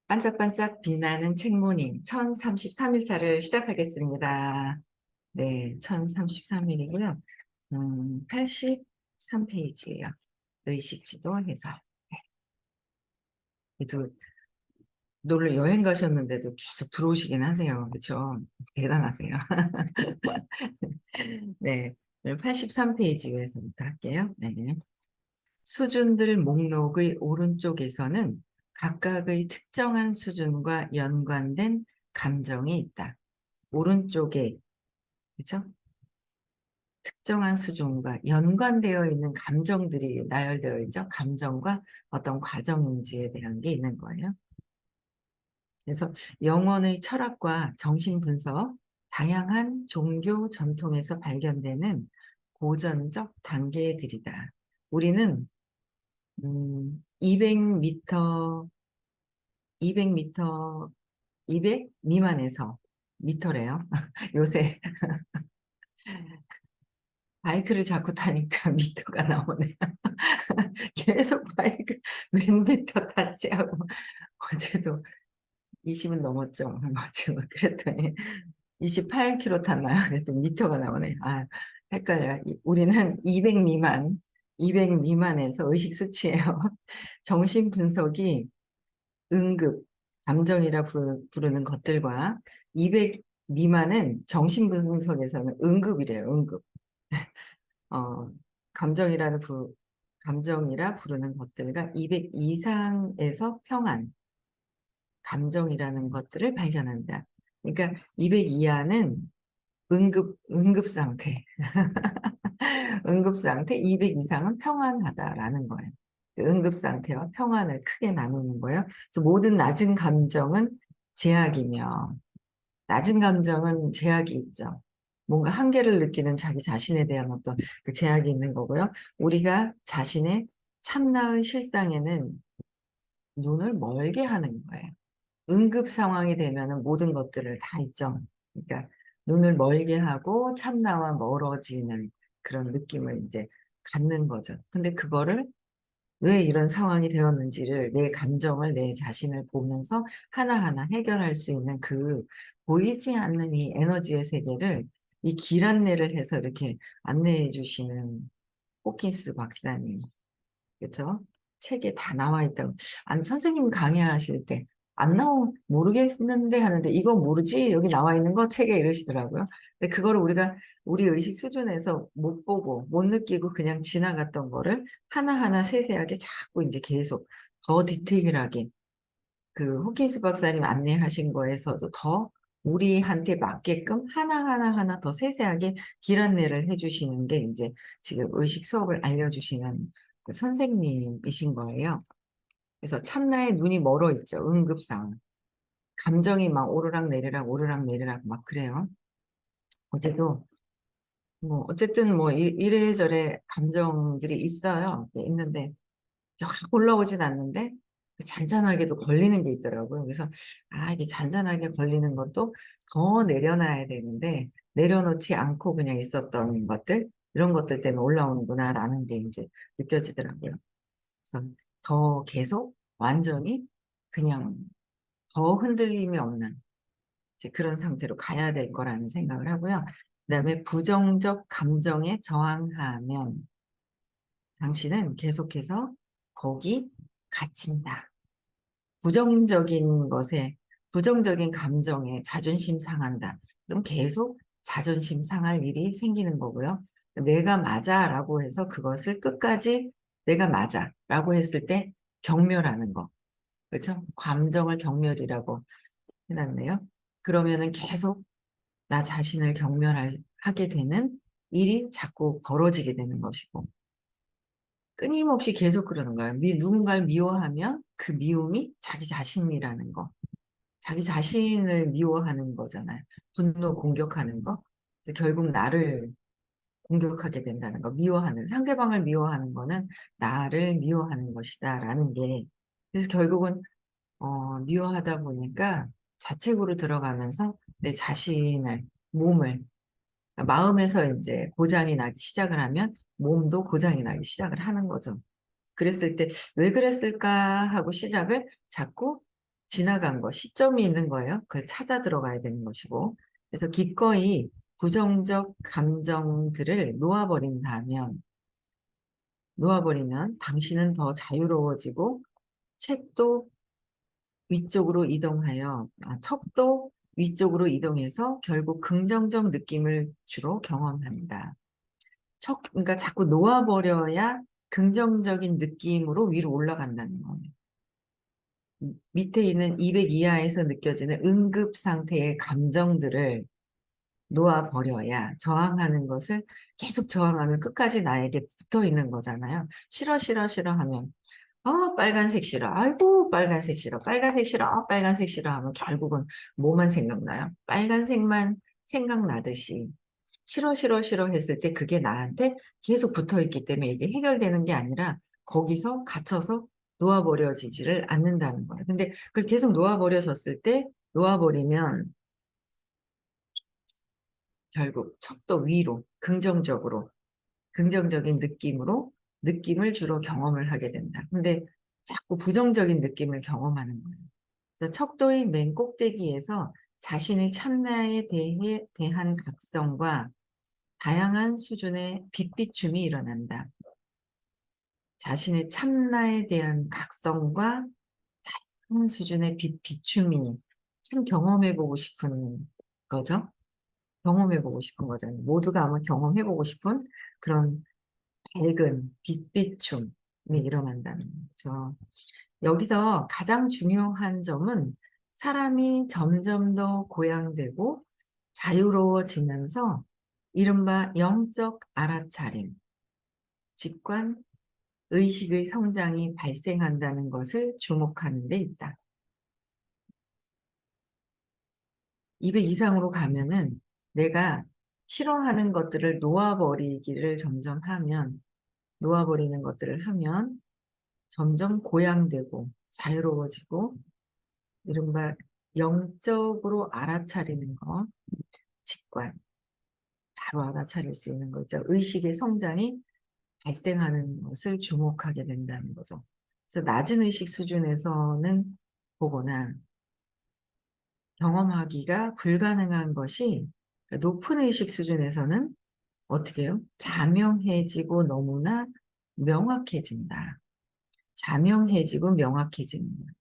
반짝반짝 빛나는 책모닝 1033일차를 시작하겠습니다. 네, 1033일이고요. 83페이지예요. 의식지도 해설. 또 놀러 여행 가셨는데도 계속 들어오시긴 하세요. 그렇죠? 대단하세요. 네, 83페이지에서부터 할게요. 네. 수준들 목록의 오른쪽에서는 각각의 특정한 수준과 연관된 감정이 있다. 오른쪽에, 그렇죠? 특정한 수준과 연관되어 있는 감정들이 나열되어 있죠. 감정과 어떤 과정인지에 대한 게 있는 거예요. 그래서 영혼의 철학과 정신분석, 다양한 종교 전통에서 발견되는 고전적 단계들이다. 우리는 200m, 200m, 200 미만에서 미터래요. 요새 바이크를 자꾸 타니까 미터가 나오네. 계속 바이크 몇 미터 탔지 하고 어제도 20은 넘었죠. 어제 그랬더니 28km 탔나요? 그랬더니 미터가 나오네. 아, 헷갈려요. 우리는 200 미만, 200 미만에서 의식 수치예요. 정신 분석이 응급, 감정이라 부르는 것들과 200 미만은 정신 분석에서는 응급이래요. 응급. 어, 감정이라는 감정이라 부르는 것들과 200 이상에서 평안, 감정이라는 것들을 발견한다. 그러니까 200 이하는 응급 상태, 응급 상태, 200 이상은 평안하다라는 거예요. 그 응급 상태와 평안을 크게 나누는 거예요. 그래서 모든 낮은 감정은 제약이며, 낮은 감정은 제약이 있죠. 뭔가 한계를 느끼는 자기 자신에 대한 어떤 그 제약이 있는 거고요. 우리가 자신의 참나의 실상에는 눈을 멀게 하는 거예요. 응급 상황이 되면은 모든 것들을 다 잊죠. 그러니까 눈을 멀게 하고 참나와 멀어지는 그런 느낌을 이제 갖는 거죠. 근데 그거를 왜 이런 상황이 되었는지를 내 감정을 내 자신을 보면서 하나하나 해결할 수 있는 그 보이지 않는 이 에너지의 세계를 이 길 안내를 해서 이렇게 안내해 주시는 호킨스 박사님, 그렇죠? 책에 다 나와 있다고. 안 선생님 강의하실 때 안 나오 모르겠는데 하는데 이거 모르지? 여기 나와 있는 거 책에 이러시더라고요. 근데 그거를 우리가 우리 의식 수준에서 못 보고 못 느끼고 그냥 지나갔던 거를 하나하나 세세하게 자꾸 이제 계속 더 디테일하게 그 호킨스 박사님 안내하신 거에서도 더 우리한테 맞게끔 하나하나 더 세세하게 길 안내를 해주시는 게 이제 지금 의식 수업을 알려주시는 그 선생님이신 거예요. 그래서 참나의 눈이 멀어 있죠. 응급상. 감정이 막 오르락 내리락 막 그래요. 어제도 뭐 어쨌든 뭐 이래저래 감정들이 있어요. 있는데 확 올라오진 않는데 잔잔하게도 걸리는 게 있더라고요. 그래서 아 이게 잔잔하게 걸리는 것도 더 내려놔야 되는데 내려놓지 않고 그냥 있었던 것들 이런 것들 때문에 올라오는구나라는 게 이제 느껴지더라고요. 그래서 더 계속 완전히 그냥 더 흔들림이 없는 이제 그런 상태로 가야 될 거라는 생각을 하고요. 그다음에 부정적 감정에 저항하면 당신은 계속해서 거기 갇힌다. 부정적인 것에, 부정적인 감정에 자존심 상한다. 그럼 계속 자존심 상할 일이 생기는 거고요. 내가 맞아 라고 해서 그것을 끝까지 내가 맞아 라고 했을 때 경멸하는 거. 그렇죠? 감정을 경멸이라고 해놨네요. 그러면은 계속 나 자신을 경멸하게 되는 일이 자꾸 벌어지게 되는 것이고. 끊임없이 계속 그러는 거예요. 누군가를 미워하면 그 미움이 자기 자신이라는 거. 자기 자신을 미워하는 거잖아요. 분노 공격하는 거. 그래서 결국 나를 공격하게 된다는 거. 상대방을 미워하는 거는 나를 미워하는 것이다라는 게. 그래서 결국은, 미워하다 보니까 자책으로 들어가면서 내 자신을, 몸을, 마음에서 이제 고장이 나기 시작을 하면 몸도 고장이 나기 시작을 하는 거죠. 그랬을 때 왜 그랬을까 하고 시작을 자꾸 지나간 거, 시점이 있는 거예요. 그걸 찾아 들어가야 되는 것이고. 그래서 기꺼이 부정적 감정들을 놓아버리면 당신은 더 자유로워지고 책도 위쪽으로 이동하여, 척도 위쪽으로 이동해서 결국 긍정적 느낌을 주로 경험한다. 그러니까 자꾸 놓아버려야 긍정적인 느낌으로 위로 올라간다는 거예요. 밑에 있는 200 이하에서 느껴지는 응급 상태의 감정들을 놓아버려야 저항하는 것을 계속 저항하면 끝까지 나에게 붙어 있는 거잖아요. 싫어, 싫어, 싫어 하면, 빨간색 싫어. 아이고, 빨간색 싫어. 빨간색 싫어. 빨간색 싫어 하면 결국은 뭐만 생각나요? 빨간색만 생각나듯이. 싫어, 싫어, 싫어 했을 때 그게 나한테 계속 붙어 있기 때문에 이게 해결되는 게 아니라 거기서 갇혀서 놓아버려지지를 않는다는 거예요. 근데 그걸 계속 놓아버리면 결국 척도 위로 긍정적인 느낌을 주로 경험을 하게 된다. 근데 자꾸 부정적인 느낌을 경험하는 거예요. 그래서 척도의 맨 꼭대기에서 자신의 참나에 대한 각성과 다양한 수준의 빛비춤이 일어난다. 자신의 참나에 대한 각성과 다양한 수준의 비춤이 참 경험해보고 싶은 거죠. 경험해보고 싶은 거잖아요. 모두가 아마 경험해보고 싶은 그런 밝은 빛비춤이 일어난다는 거죠. 여기서 가장 중요한 점은 사람이 점점 더 고양되고 자유로워지면서 이른바 영적 알아차림, 직관, 의식의 성장이 발생한다는 것을 주목하는 데 있다. 200 이상으로 가면은 내가 싫어하는 것들을 놓아버리는 것들을 하면 점점 고양되고 자유로워지고 이른바 영적으로 알아차리는 것, 직관, 바로 알아차릴 수 있는 거죠. 의식의 성장이 발생하는 것을 주목하게 된다는 거죠. 그래서 낮은 의식 수준에서는 보거나 경험하기가 불가능한 것이 높은 의식 수준에서는 어떻게 해요? 자명해지고 너무나 명확해진다. 자명해지고 명확해진다.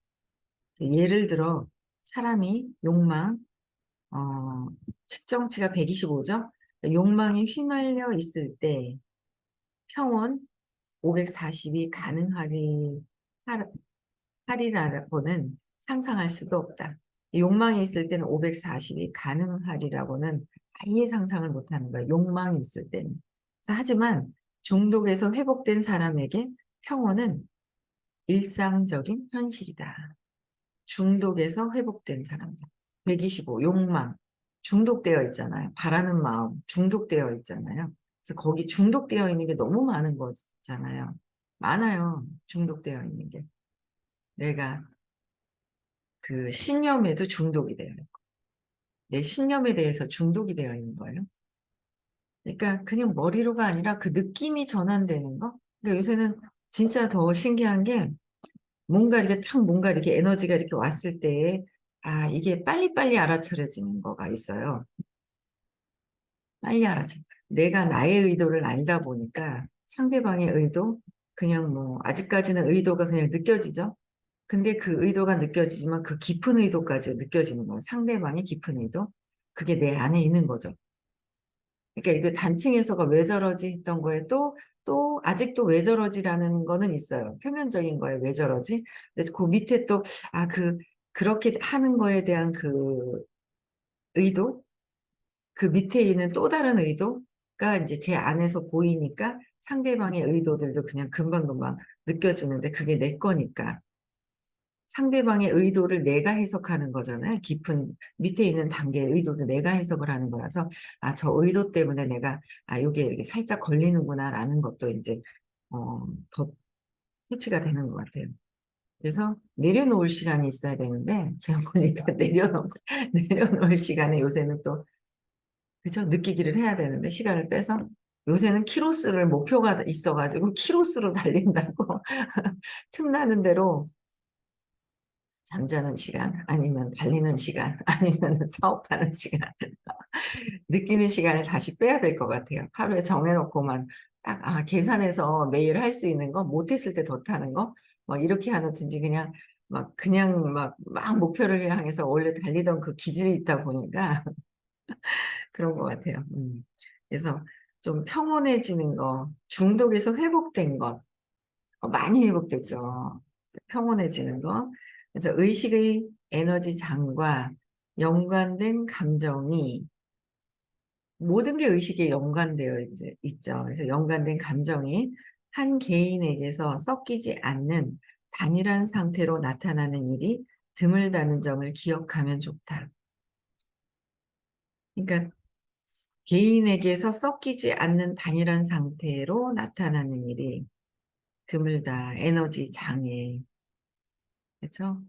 예를 들어 사람이 욕망, 측정치가 125죠? 욕망이 휘말려 있을 때 평온 540이 가능하리라고는 상상할 수도 없다. 욕망이 있을 때는 540이 가능하리라고는 아예 상상을 못하는 거예요. 욕망이 있을 때는. 하지만 중독에서 회복된 사람에게 평온은 일상적인 현실이다. 중독에서 회복된 사람들. 125, 욕망. 중독되어 있잖아요. 바라는 마음, 중독되어 있잖아요. 그래서 거기 중독되어 있는 게 너무 많은 거잖아요. 많아요. 중독되어 있는 게. 내가 그 신념에도 중독이 돼요. 내 신념에 대해서 중독이 되어 있는 거예요. 그러니까 그냥 머리로가 아니라 그 느낌이 전환되는 거. 그러니까 요새는 진짜 더 신기한 게 뭔가 이렇게 에너지가 이렇게 왔을 때, 이게 빨리빨리 알아차려지는 거가 있어요. 빨리 알아차. 내가 나의 의도를 알다 보니까 상대방의 의도, 그냥 뭐, 아직까지는 의도가 그냥 느껴지죠? 근데 그 의도가 느껴지지만 그 깊은 의도까지 느껴지는 거예요. 상대방의 깊은 의도. 그게 내 안에 있는 거죠. 그러니까 이거 단층에서가 왜 저러지 했던 거에 아직도 왜 저러지라는 거는 있어요. 표면적인 거에 왜 저러지? 근데 그 밑에 그렇게 하는 거에 대한 그 의도? 그 밑에 있는 또 다른 의도가 이제 제 안에서 보이니까 상대방의 의도들도 그냥 금방금방 느껴지는데 그게 내 거니까. 상대방의 의도를 내가 해석하는 거잖아요. 깊은 밑에 있는 단계의 의도도 내가 해석을 하는 거라서 저 의도 때문에 내가 요게 이렇게 살짝 걸리는구나라는 것도 이제 더 캐치가 되는 것 같아요. 그래서 내려놓을 시간이 있어야 되는데 제가 보니까 내려놓을 시간에 요새는 또 그죠? 느끼기를 해야 되는데 시간을 빼서 요새는 키로수를 목표가 있어가지고 키로수로 달린다고 틈나는 대로 잠자는 시간, 아니면 달리는 시간, 아니면 사업하는 시간, 느끼는 시간을 다시 빼야 될 것 같아요. 하루에 정해놓고만 딱, 계산해서 매일 할 수 있는 거, 못했을 때 더 타는 거, 막 이렇게 하든지 그냥 막 목표를 향해서 원래 달리던 그 기질이 있다 보니까 그런 것 같아요. 그래서 좀 평온해지는 거, 중독에서 회복된 것, 많이 회복됐죠. 평온해지는 거. 그래서 의식의 에너지 장과 연관된 감정이 모든 게 의식에 연관되어 있죠. 그래서 연관된 감정이 한 개인에게서 섞이지 않는 단일한 상태로 나타나는 일이 드물다는 점을 기억하면 좋다. 그러니까 개인에게서 섞이지 않는 단일한 상태로 나타나는 일이 드물다. 에너지 장애. 그렇죠?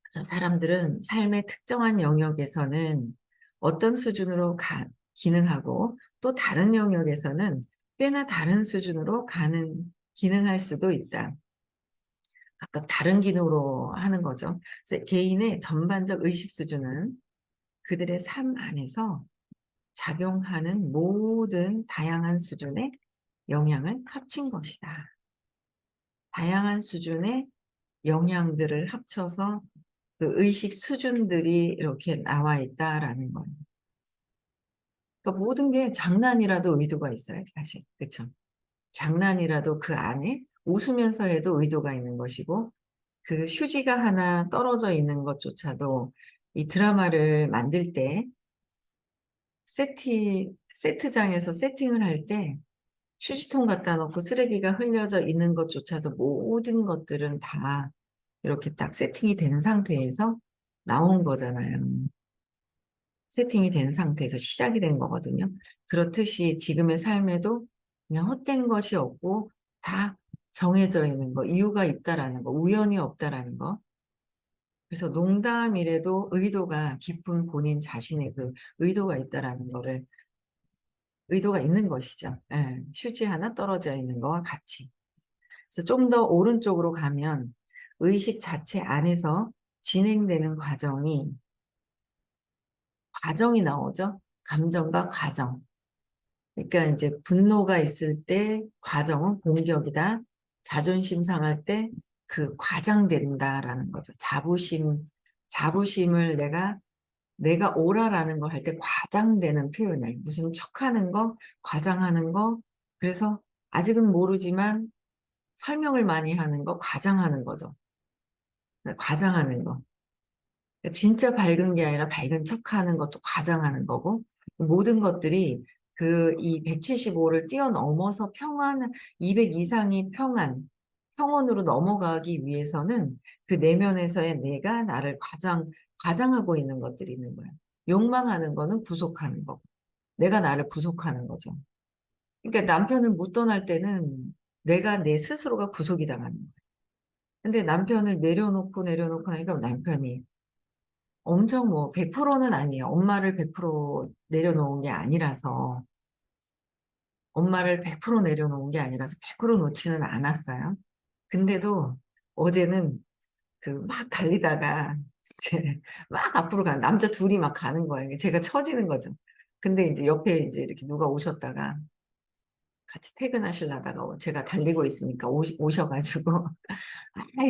그래서 사람들은 삶의 특정한 영역에서는 어떤 수준으로 기능하고 또 다른 영역에서는 꽤나 다른 수준으로 기능할 수도 있다. 각각 다른 기능으로 하는 거죠. 그래서 개인의 전반적 의식 수준은 그들의 삶 안에서 작용하는 모든 다양한 수준의 영향을 합친 것이다. 다양한 수준의 영향들을 합쳐서 그 의식 수준들이 이렇게 나와 있다라는 거예요. 그러니까 모든 게 장난이라도 의도가 있어요, 사실. 그렇죠? 장난이라도 그 안에 웃으면서 해도 의도가 있는 것이고, 그 휴지가 하나 떨어져 있는 것조차도 이 드라마를 만들 때 세트장에서 세팅을 할 때 휴지통 갖다 놓고 쓰레기가 흘려져 있는 것조차도 모든 것들은 다 이렇게 딱 세팅이 된 상태에서 나온 거잖아요. 세팅이 된 상태에서 시작이 된 거거든요. 그렇듯이 지금의 삶에도 그냥 헛된 것이 없고 다 정해져 있는 거, 이유가 있다라는 거, 우연이 없다라는 거. 그래서 농담이라도 의도가 깊은 본인 자신의 그 의도가 있다라는 거를, 의도가 있는 것이죠. 예, 휴지 하나 떨어져 있는 거와 같이. 그래서 좀 더 오른쪽으로 가면 의식 자체 안에서 진행되는 과정이 나오죠. 감정과 과정. 그러니까 이제 분노가 있을 때 과정은 공격이다. 자존심 상할 때 그 과장된다라는 거죠. 자부심을 내가 옳아라는 걸 할 때 과장되는 표현을, 무슨 척하는 거, 과장하는 거, 그래서 아직은 모르지만 설명을 많이 하는 거, 과장하는 거죠. 과장하는 거. 진짜 밝은 게 아니라 밝은 척하는 것도 과장하는 거고, 모든 것들이 이 175를 뛰어넘어서 200 이상이 평온으로 넘어가기 위해서는 그 내면에서의 내가 나를 과장하고 있는 것들이 있는 거야. 욕망하는 거는 구속하는 거고, 내가 나를 구속하는 거죠. 그러니까 남편을 못 떠날 때는 내가 내 스스로가 구속이 당하는 거야. 근데 남편을 내려놓고 하니까 남편이 엄청 100%는 아니에요. 엄마를 100% 내려놓은 게 아니라서, 엄마를 100% 내려놓은 게 아니라서 100% 놓지는 않았어요. 근데도 어제는 그 막 달리다가 이제 막 앞으로 남자 둘이 막 가는 거예요. 제가 처지는 거죠. 근데 이제 옆에 이제 이렇게 누가 오셨다가 같이 퇴근하시려다가 제가 달리고 있으니까 오셔가지고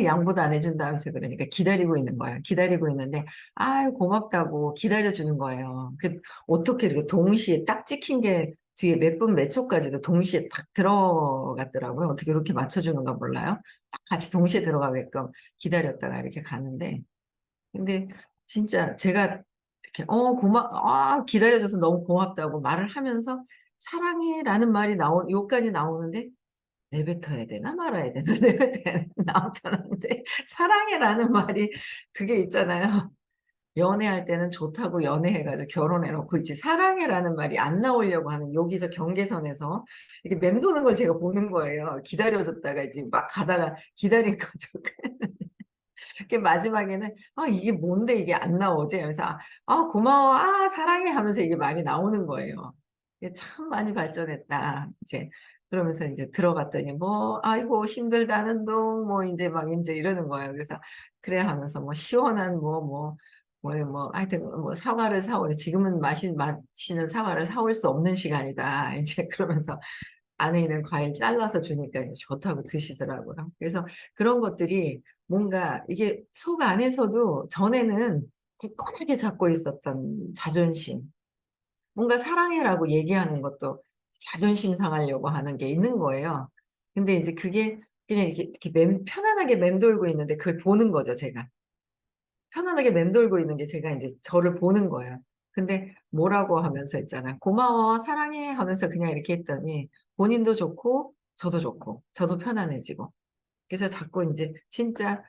양보도 안 해준다면서 그러니까 기다리고 있는 거예요. 기다리고 있는데, 고맙다고 기다려주는 거예요. 어떻게 이렇게 동시에 딱 찍힌 게 뒤에 몇 분 몇 초까지도 동시에 딱 들어갔더라고요. 어떻게 이렇게 맞춰주는가 몰라요. 딱 같이 동시에 들어가게끔 기다렸다가 이렇게 가는데, 근데 진짜 제가 이렇게, 기다려줘서 너무 고맙다고 말을 하면서 사랑해라는 말이 요까지 나오는데, 내뱉어야 되나 말아야 되나 내뱉어야 되나 남편한테 사랑해라는 말이 그게 있잖아요. 연애할 때는 좋다고 연애해가지고 결혼해놓고 이제 사랑해라는 말이 안 나오려고 하는 여기서 경계선에서 이렇게 맴도는 걸 제가 보는 거예요. 기다려줬다가 이제 막 가다가 기다린 거죠. 그 마지막에는 이게 뭔데 이게 안 나오지? 그래서 고마워, 사랑해 하면서 이게 말이 나오는 거예요. 이게 참 많이 발전했다. 이제 그러면서 이제 들어갔더니 뭐 아이고 힘들다는 둥 뭐 이제 막 이제 이러는 거예요. 그래서 그래 하면서 뭐 시원한 뭐 하여튼 뭐 사과를 사오래. 지금은 마시는 사과를 사올 수 없는 시간이다. 이제 그러면서 안에 있는 과일 잘라서 주니까 이제 좋다고 드시더라고요. 그래서 그런 것들이 뭔가 이게 속 안에서도 전에는 굳건하게 잡고 있었던 자존심, 뭔가 사랑해라고 얘기하는 것도 자존심 상하려고 하는 게 있는 거예요. 근데 이제 그게 그냥 이렇게 편안하게 맴돌고 있는데 그걸 보는 거죠, 제가. 편안하게 맴돌고 있는 게 제가 이제 저를 보는 거예요. 근데 뭐라고 하면서 있잖아. 고마워, 사랑해 하면서 그냥 이렇게 했더니 본인도 좋고 저도 좋고 저도 편안해지고. 그래서 자꾸 이제 진짜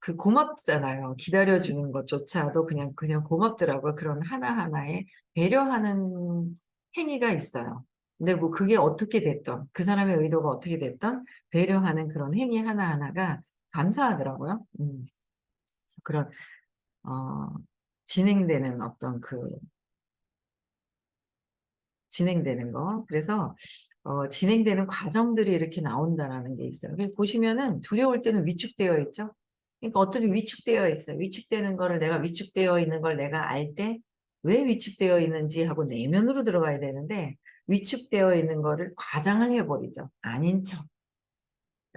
그 고맙잖아요. 기다려주는 것조차도 그냥 고맙더라고요. 그런 하나하나에 배려하는 행위가 있어요. 근데 뭐 그게 어떻게 됐던, 그 사람의 의도가 어떻게 됐던 배려하는 그런 행위 하나하나가 감사하더라고요. 그래서 그런, 어, 진행되는 어떤 진행되는 거. 그래서 진행되는 과정들이 이렇게 나온다라는 게 있어요. 보시면은 두려울 때는 위축되어 있죠. 그러니까 어떻게 위축되어 있어요. 위축되는 거를 내가 위축되어 있는 걸 내가 알 때 왜 위축되어 있는지 하고 내면으로 들어가야 되는데 위축되어 있는 거를 과장을 해버리죠. 아닌 척.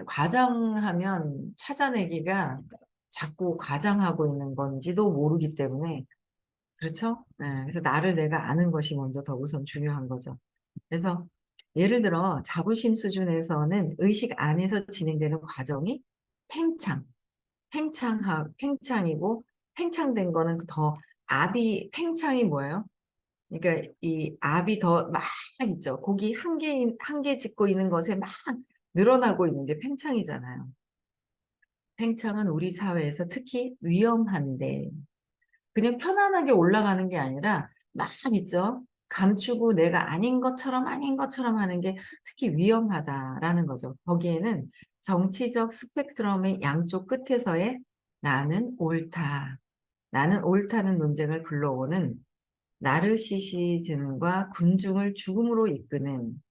과장하면 찾아내기가 자꾸 과장하고 있는 건지도 모르기 때문에 그렇죠? 네, 그래서 나를 내가 아는 것이 먼저 더 우선 중요한 거죠. 그래서 예를 들어 자부심 수준에서는 의식 안에서 진행되는 과정이 팽창, 팽창이고 팽창된 거는 더 팽창이 뭐예요? 그러니까 이 압이 더 막 있죠. 고기 한 개 짓고 있는 것에 막 늘어나고 있는 게 팽창이잖아요. 팽창은 우리 사회에서 특히 위험한데 그냥 편안하게 올라가는 게 아니라 막 있죠. 감추고 내가 아닌 것처럼 하는 게 특히 위험하다라는 거죠. 거기에는 정치적 스펙트럼의 양쪽 끝에서의 나는 옳다. 나는 옳다는 논쟁을 불러오는 나르시시즘과 군중을 죽음으로 이끄는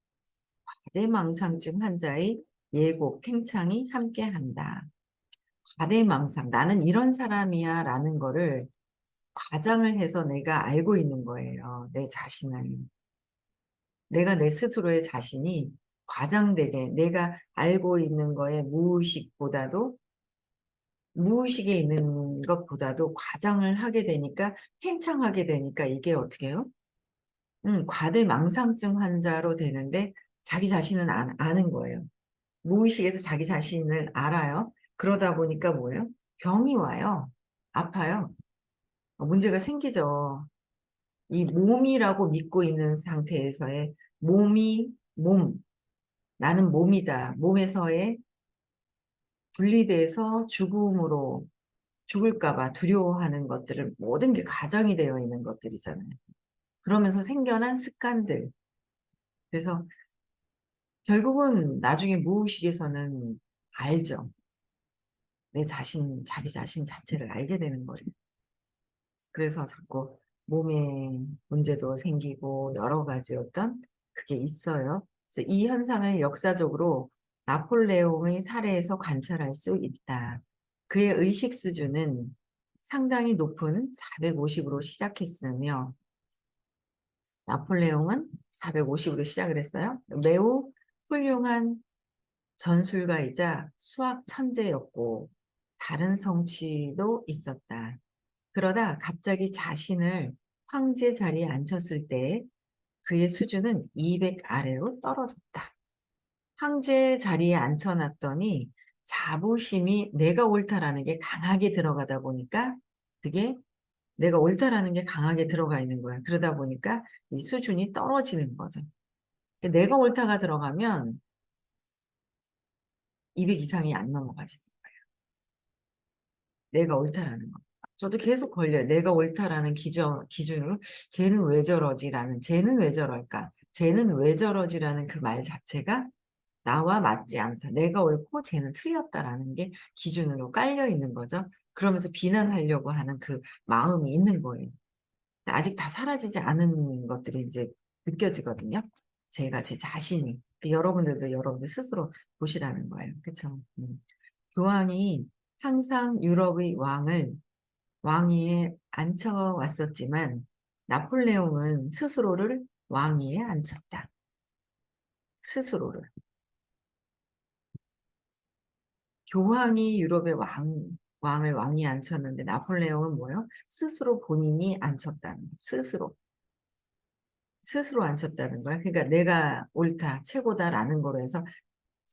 과대망상증 환자의 예고, 팽창이 함께한다. 과대망상, 나는 이런 사람이야 라는 거를 과장을 해서 내가 알고 있는 거예요. 내 자신을. 내가 내 스스로의 자신이 과장되게 내가 알고 있는 거에 무의식에 있는 것보다도 과장을 하게 되니까 팽창하게 되니까 이게 어떻게 해요? 과대망상증 환자로 되는데 자기 자신은 아는 거예요. 무의식에서 자기 자신을 알아요. 그러다 보니까 뭐예요? 병이 와요. 아파요. 문제가 생기죠. 이 몸이라고 믿고 있는 상태에서의 몸, 나는 몸이다. 몸에서의 분리돼서 죽을까 봐 두려워하는 것들을 모든 게 가정이 되어 있는 것들이잖아요. 그러면서 생겨난 습관들. 그래서 결국은 나중에 무의식에서는 알죠. 자기 자신 자체를 알게 되는 거예요. 그래서 자꾸 몸에 문제도 생기고 여러 가지 어떤 그게 있어요. 그래서 이 현상을 역사적으로 나폴레옹의 사례에서 관찰할 수 있다. 그의 의식 수준은 상당히 높은 450으로 시작했으며 나폴레옹은 450으로 시작을 했어요. 매우 훌륭한 전술가이자 수학 천재였고 다른 성취도 있었다. 그러다 갑자기 자신을 황제 자리에 앉혔을 때 그의 수준은 200 아래로 떨어졌다. 황제 자리에 앉혀놨더니 자부심이 내가 옳다라는 게 강하게 들어가다 보니까 그게 내가 옳다라는 게 강하게 들어가 있는 거야. 그러다 보니까 이 수준이 떨어지는 거죠. 내가 옳다가 들어가면 200 이상이 안 넘어가지. 내가 옳다라는 거. 저도 계속 걸려요. 내가 옳다라는 기준으로 쟤는 왜 저럴까? 쟤는 왜 저러지라는 그 말 자체가 나와 맞지 않다. 내가 옳고 쟤는 틀렸다라는 게 기준으로 깔려 있는 거죠. 그러면서 비난하려고 하는 그 마음이 있는 거예요. 아직 다 사라지지 않은 것들이 이제 느껴지거든요. 제 자신이. 여러분들도 여러분들 스스로 보시라는 거예요. 그쵸? 교황이 항상 유럽의 왕위에 앉혀왔었지만 나폴레옹은 스스로를 왕위에 앉혔다. 스스로를. 교황이 유럽의 왕을 왕위에 앉혔는데 나폴레옹은 뭐요? 스스로 본인이 앉혔다는 거예요. 스스로 앉혔다는 거야. 그러니까 내가 옳다, 최고다라는 거로 해서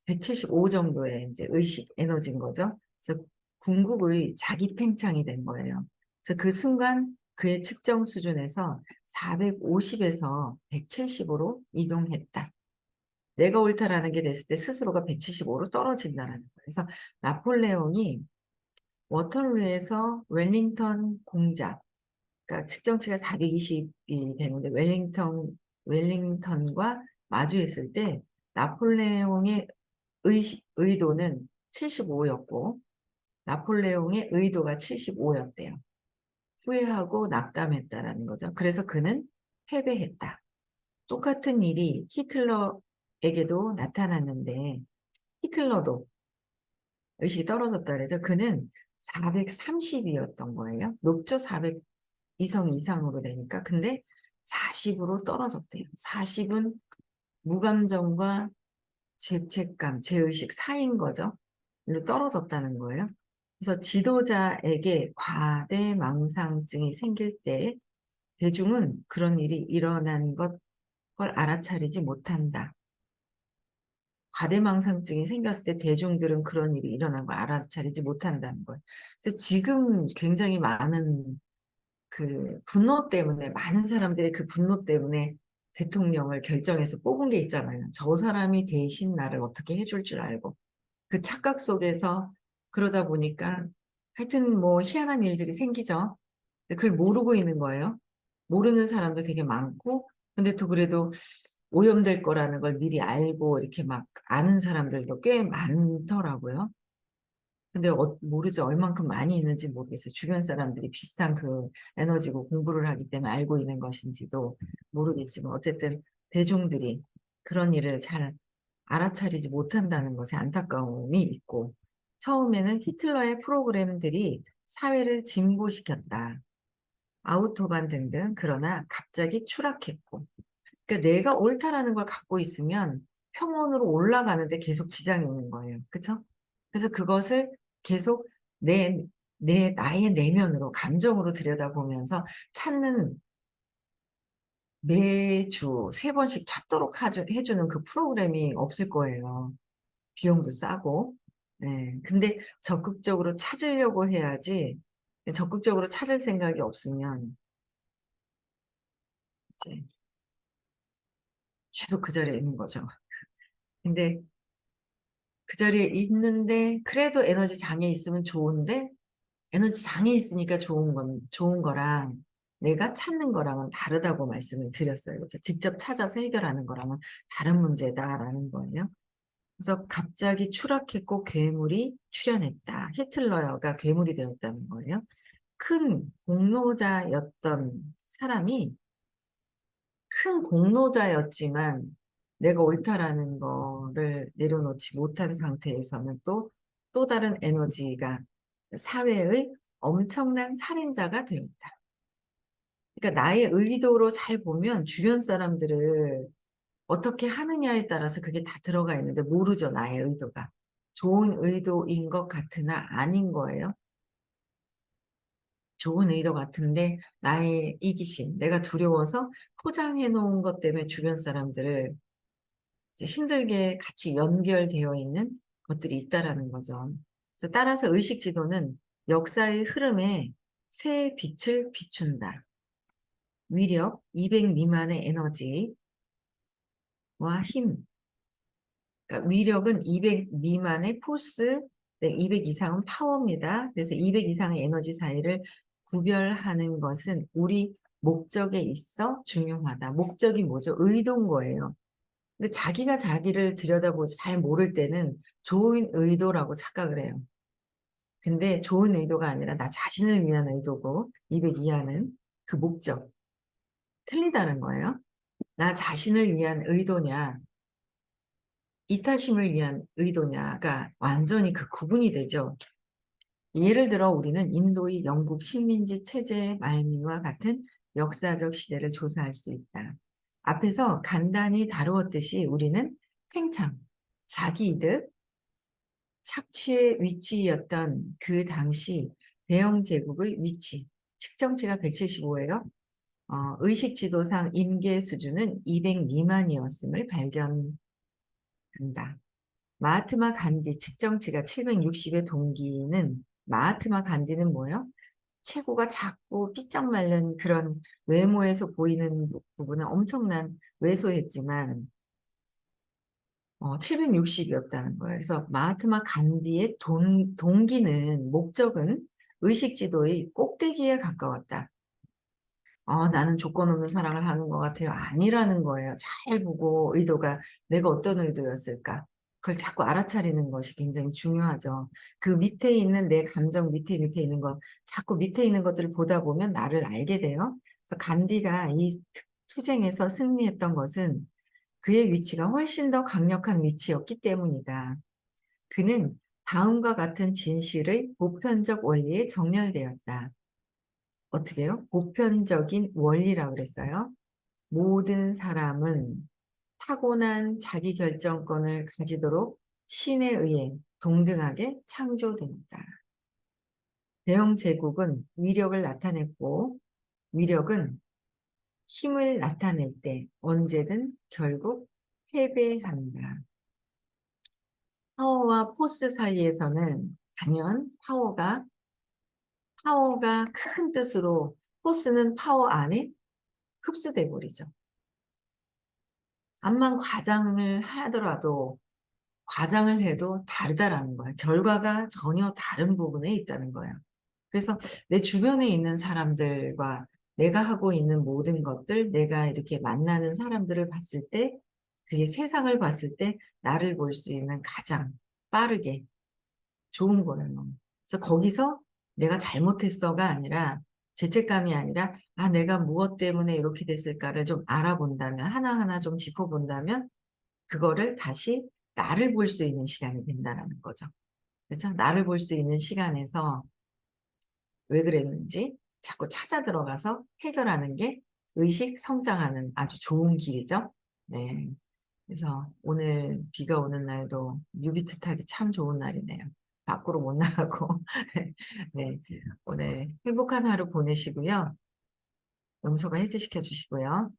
175 정도의 이제 의식 에너지인 거죠. 그래서 궁극의 자기 팽창이 된 거예요. 그래서 그 순간 그의 측정 수준에서 450에서 170으로 이동했다. 내가 옳다라는 게 됐을 때 스스로가 175로 떨어진다는 거예요. 그래서 나폴레옹이 워털루에서 웰링턴 공작, 그러니까 측정치가 420이 되는데 웰링턴과 마주했을 때 나폴레옹의 의도는 75였고 나폴레옹의 의도가 75였대요. 후회하고 낙담했다라는 거죠. 그래서 그는 패배했다. 똑같은 일이 히틀러에게도 나타났는데 히틀러도 의식이 떨어졌다 그래서 그는 430이었던 거예요. 높죠? 400 이성 이상으로 되니까. 근데 40으로 떨어졌대요. 40은 무감정과 죄책감, 죄의식 사이인 거죠. 일로 떨어졌다는 거예요. 그래서 지도자에게 과대망상증이 생길 때 대중은 그런 일이 일어난 걸 알아차리지 못한다. 과대망상증이 생겼을 때 대중들은 그런 일이 일어난 걸 알아차리지 못한다는 거예요. 그래서 지금 굉장히 많은 그 분노 때문에 많은 사람들이 그 분노 때문에 대통령을 결정해서 뽑은 게 있잖아요. 저 사람이 대신 나를 어떻게 해줄 줄 알고 그 착각 속에서 그러다 보니까 하여튼 뭐 희한한 일들이 생기죠. 근데 그걸 모르고 있는 거예요. 모르는 사람도 되게 많고 근데 또 그래도 오염될 거라는 걸 미리 알고 이렇게 막 아는 사람들도 꽤 많더라고요. 근데 모르죠. 얼만큼 많이 있는지 모르겠어요. 주변 사람들이 비슷한 그 에너지고 공부를 하기 때문에 알고 있는 것인지도 모르겠지만 어쨌든 대중들이 그런 일을 잘 알아차리지 못한다는 것에 안타까움이 있고 처음에는 히틀러의 프로그램들이 사회를 진보시켰다. 아우토반 등등 그러나 갑자기 추락했고 그러니까 내가 옳다라는 걸 갖고 있으면 평원으로 올라가는데 계속 지장이 오는 거예요. 그렇죠? 그래서 그것을 계속 나의 내면으로 감정으로 들여다보면서 찾는 매주 3번씩 찾도록 해주는 그 프로그램이 없을 거예요. 비용도 싸고. 네. 근데 적극적으로 찾으려고 해야지 적극적으로 찾을 생각이 없으면 이제 계속 그 자리에 있는 거죠. 근데 그 자리에 있는데 그래도 에너지 장애 있으면 좋은데 에너지 장애 있으니까 좋은 거랑 내가 찾는 거랑은 다르다고 말씀을 드렸어요. 그렇죠? 직접 찾아서 해결하는 거랑은 다른 문제다라는 거예요. 그래서 갑자기 추락했고 괴물이 출현했다. 히틀러가 괴물이 되었다는 거예요. 큰 공로자였던 사람이 큰 공로자였지만 내가 옳다라는 거를 내려놓지 못한 상태에서는 또 다른 에너지가 사회의 엄청난 살인자가 되었다. 그러니까 나의 의도로 잘 보면 주변 사람들을 어떻게 하느냐에 따라서 그게 다 들어가 있는데 모르죠, 나의 의도가. 좋은 의도인 것 같으나 아닌 거예요. 좋은 의도 같은데 나의 이기심, 내가 두려워서 포장해 놓은 것 때문에 주변 사람들을 이제 힘들게 같이 연결되어 있는 것들이 있다라는 거죠. 그래서 따라서 의식 지도는 역사의 흐름에 새 빛을 비춘다. 위력 200 미만의 에너지와 힘. 그러니까 위력은 200 미만의 포스, 200 이상은 파워입니다. 그래서 200 이상의 에너지 사이를 구별하는 것은 우리 목적에 있어 중요하다. 목적이 뭐죠? 의도인 거예요. 근데 자기가 자기를 들여다보지 잘 모를 때는 좋은 의도라고 착각을 해요. 근데 좋은 의도가 아니라 나 자신을 위한 의도고 200 이하는 그 목적. 틀리다는 거예요. 나 자신을 위한 의도냐 이타심을 위한 의도냐가 완전히 그 구분이 되죠. 예를 들어 우리는 인도의 영국 식민지 체제의 말미와 같은 역사적 시대를 조사할 수 있다. 앞에서 간단히 다루었듯이 우리는 팽창, 자기이득, 착취의 위치였던 그 당시 대영 제국의 위치, 측정치가 175예요. 의식 지도상 임계 수준은 200 미만이었음을 발견한다. 마하트마 간디 측정치가 760의 동기는 마하트마 간디는 뭐예요? 체구가 작고 삐쩍 마른 그런 외모에서 보이는 부분은 엄청난 왜소했지만 760이었다는 거예요. 그래서 마하트마 간디의 동기는 목적은 의식지도의 꼭대기에 가까웠다. 나는 조건 없는 사랑을 하는 것 같아요. 아니라는 거예요. 잘 보고 의도가 내가 어떤 의도였을까? 그걸 자꾸 알아차리는 것이 굉장히 중요하죠. 그 밑에 있는 내 감정 밑에 있는 것, 자꾸 밑에 있는 것들을 보다 보면 나를 알게 돼요. 그래서 간디가 이 투쟁에서 승리했던 것은 그의 위치가 훨씬 더 강력한 위치였기 때문이다. 그는 다음과 같은 진실의 보편적 원리에 정렬되었다. 어떻게 해요? 보편적인 원리라고 그랬어요. 모든 사람은 타고난 자기 결정권을 가지도록 신에 의해 동등하게 창조된다. 대영 제국은 위력을 나타냈고 위력은 힘을 나타낼 때 언제든 결국 패배한다. 파워와 포스 사이에서는 단연 파워가 큰 뜻으로 포스는 파워 안에 흡수돼 버리죠. 암만 과장을 하더라도 과장을 해도 다르다라는 거예요. 결과가 전혀 다른 부분에 있다는 거예요. 그래서 내 주변에 있는 사람들과 내가 하고 있는 모든 것들, 내가 이렇게 만나는 사람들을 봤을 때, 그게 세상을 봤을 때 나를 볼 수 있는 가장 빠르게 좋은 거예요. 그래서 거기서 내가 잘못했어가 아니라 죄책감이 아니라 내가 무엇 때문에 이렇게 됐을까를 좀 알아본다면 하나하나 좀 짚어본다면 그거를 다시 나를 볼 수 있는 시간이 된다는 거죠. 그렇죠? 나를 볼 수 있는 시간에서 왜 그랬는지 자꾸 찾아 들어가서 해결하는 게 의식 성장하는 아주 좋은 길이죠. 네. 그래서 오늘 비가 오는 날도 뉴비트 타기 참 좋은 날이네요. 밖으로 못 나가고. 네. 오늘 행복한 하루 보내시고요. 염소가 해지시켜 주시고요.